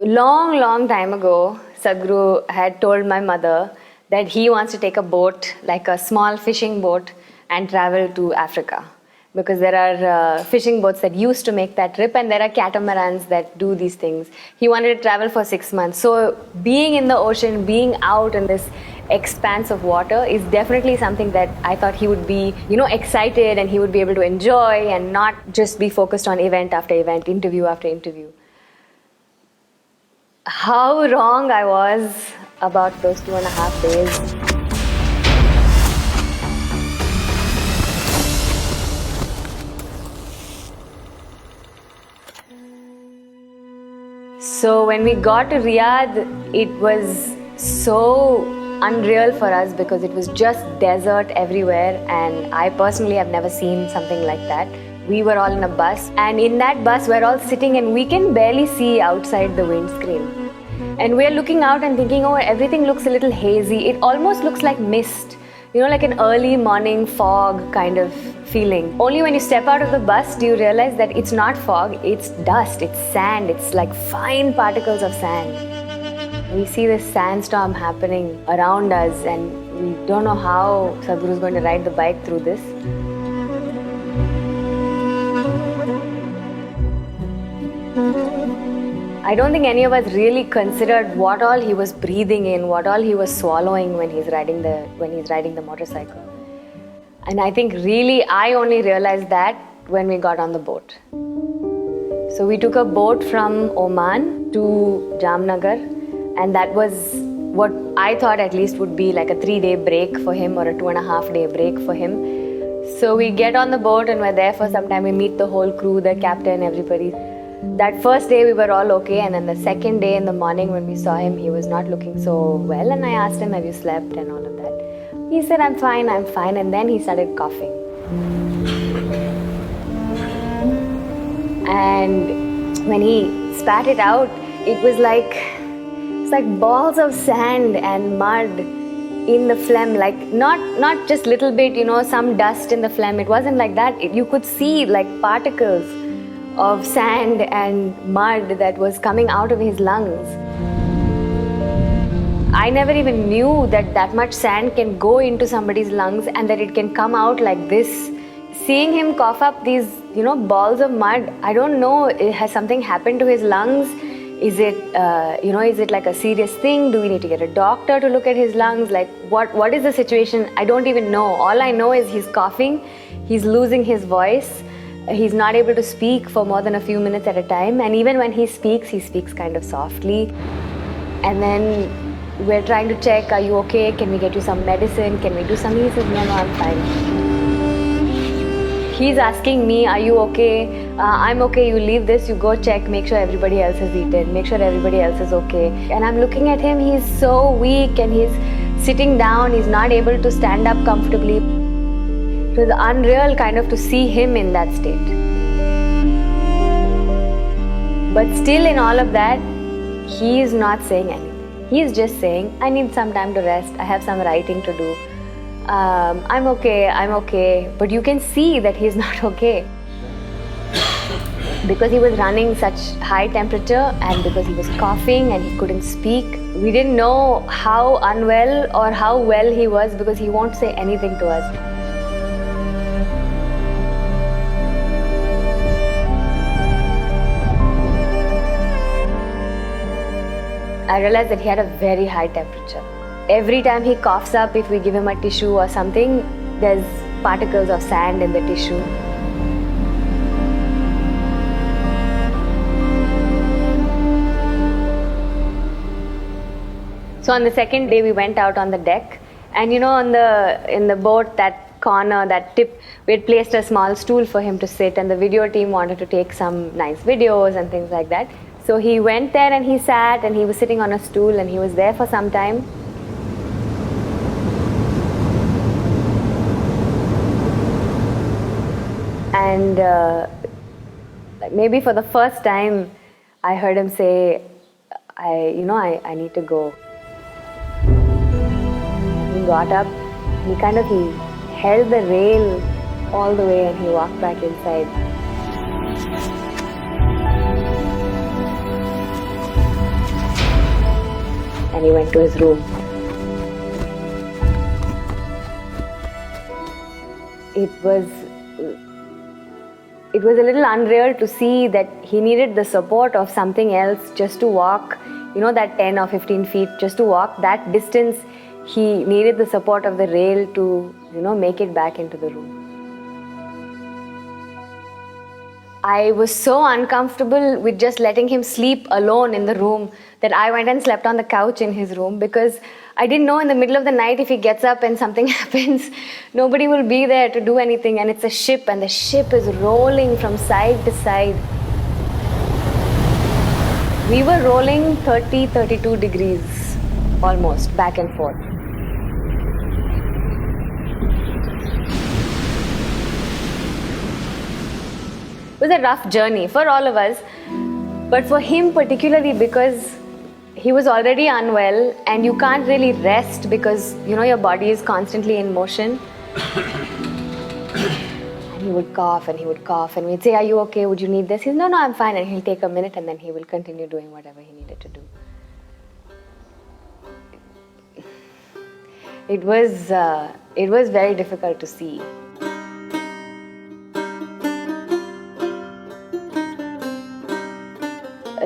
Long time ago, Sadhguru had told my mother that he wants to take a boat, like a small fishing boat, and travel to Africa. Because there are fishing boats that used to make that trip, and there are catamarans that do these things. He wanted to travel for 6 months. So being in the ocean, being out in this expanse of water is definitely something that I thought he would be, excited, and he would be able to enjoy and not just be focused on event after event, interview after interview. How wrong I was about those 2.5 days. So when we got to Riyadh, it was so unreal for us because it was just desert everywhere, and I personally have never seen something like that. We were all in a bus, and in that bus we're all sitting and we can barely see outside the windscreen. And we're looking out and thinking, oh, everything looks a little hazy. It almost looks like mist, like an early morning fog kind of feeling. Only when you step out of the bus do you realize that it's not fog, it's dust, it's sand, it's like fine particles of sand. We see this sandstorm happening around us, and we don't know how Sadhguru is going to ride the bike through this. I don't think any of us really considered what all he was breathing in, what all he was swallowing when he's riding the motorcycle. And I think really I only realized that when we got on the boat. So we took a boat from Oman to Jamnagar, and that was what I thought at least would be like a 3-day break for him, or a 2.5-day break for him. So we get on the boat and we're there for some time. We meet the whole crew, the captain, everybody. That first day we were all okay, and then the second day in the morning when we saw him, he was not looking so well, and I asked him, have you slept and all of that. He said, I'm fine, and then he started coughing. And when he spat it out, it was like balls of sand and mud in the phlegm, like not just little bit, some dust in the phlegm. It wasn't like that. You could see like particles of sand and mud that was coming out of his lungs. I never even knew that much sand can go into somebody's lungs and that it can come out like this. Seeing him cough up these, balls of mud, I don't know, has something happened to his lungs? Is it, is it like a serious thing? Do we need to get a doctor to look at his lungs? Like, what is the situation? I don't even know. All I know is he's coughing, he's losing his voice. He's not able to speak for more than a few minutes at a time, and even when he speaks kind of softly. And then we're trying to check, are you okay? Can we get you some medicine? Can we do something? He says, no, I'm fine. He's asking me, are you okay? I'm okay, you leave this, you go check, make sure everybody else has eaten, make sure everybody else is okay. And I'm looking at him, he's so weak, and he's sitting down, he's not able to stand up comfortably. It was unreal kind of to see him in that state. But still in all of that, he is not saying anything. He is just saying, I need some time to rest, I have some writing to do. I'm okay. But you can see that he's not okay. Because he was running such high temperature, and because he was coughing and he couldn't speak. We didn't know how unwell or how well he was because he won't say anything to us. I realized that he had a very high temperature. Every time he coughs up, if we give him a tissue or something, there's particles of sand in the tissue. So on the second day, we went out on the deck, and in the boat, that corner, that tip, we had placed a small stool for him to sit, and the video team wanted to take some nice videos and things like that. So he went there and he sat, and he was sitting on a stool, and he was there for some time. And maybe for the first time, I heard him say, I need to go. He got up, he held the rail all the way, and he walked back inside. and he went to his room. It was a little unreal to see that he needed the support of something else just to walk, that 10 or 15 feet, just to walk that distance. He needed the support of the rail to, make it back into the room. I was so uncomfortable with just letting him sleep alone in the room that I went and slept on the couch in his room, because I didn't know in the middle of the night if he gets up and something happens, nobody will be there to do anything. And it's a ship, and the ship is rolling from side to side. We were rolling 32 degrees almost, back and forth. It was a rough journey for all of us, but for him particularly, because he was already unwell and you can't really rest because your body is constantly in motion. And he would cough and we'd say, "Are you okay? Would you need this?" He's, "No, I'm fine." And he'll take a minute and then he will continue doing whatever he needed to do. It was very difficult to see.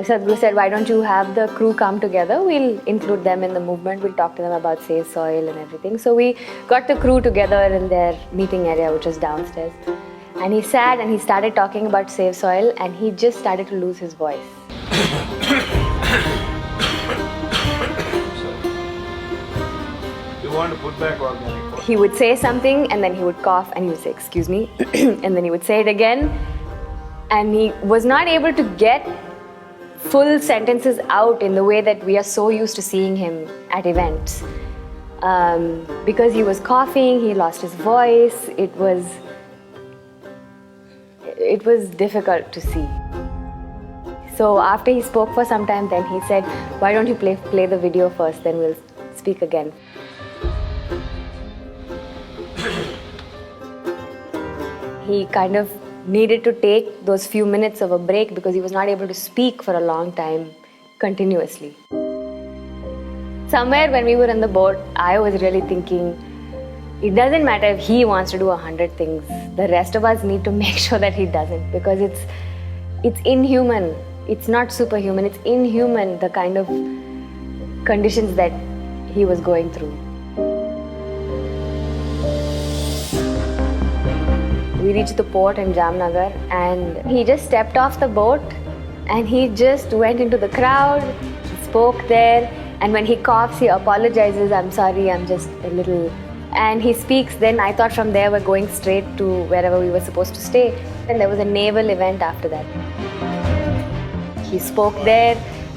Sadhguru said, "Why don't you have the crew come together? We'll include them in the movement. We'll talk to them about Save Soil and everything." So we got the crew together in their meeting area, which was downstairs. And he sat and he started talking about Save Soil, and he just started to lose his voice. You want to put back organic? He would say something and then he would cough and he would say, "Excuse me," and then he would say it again. And he was not able to get full sentences out in the way that we are so used to seeing him at events. Because he was coughing, he lost his voice. It was difficult to see. So after he spoke for some time, then he said, "Why don't you play the video first, then we'll speak again." He kind of needed to take those few minutes of a break because he was not able to speak for a long time continuously. Somewhere when we were in the boat, I was really thinking, it doesn't matter if he wants to do 100 things. The rest of us need to make sure that he doesn't, because it's inhuman. It's not superhuman. It's inhuman, the kind of conditions that he was going through. We reached the port in Jamnagar and he just stepped off the boat and he just went into the crowd, he spoke there, and when he coughs, he apologizes, "I'm sorry, I'm just a little..." And he speaks. Then I thought from there we're going straight to wherever we were supposed to stay. And there was a naval event after that. He spoke there.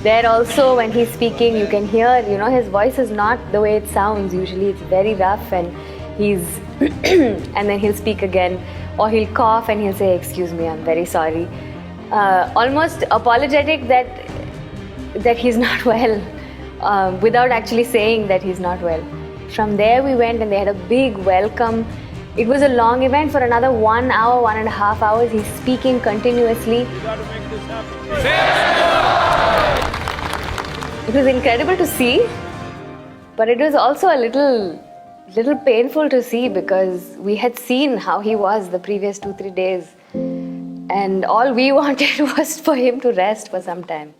There also, when he's speaking, you can hear, his voice is not the way it sounds. Usually it's very rough and he's and then he'll speak again, or he'll cough and he'll say, "Excuse me, I'm very sorry." Almost apologetic that he's not well, without actually saying that he's not well. From there we went and they had a big welcome. It was a long event for another 1 hour, 1.5 hours. He's speaking continuously. You got to make this happen. It was incredible to see, but it was also a little painful to see, because we had seen how he was the previous 2-3 days, and all we wanted was for him to rest for some time.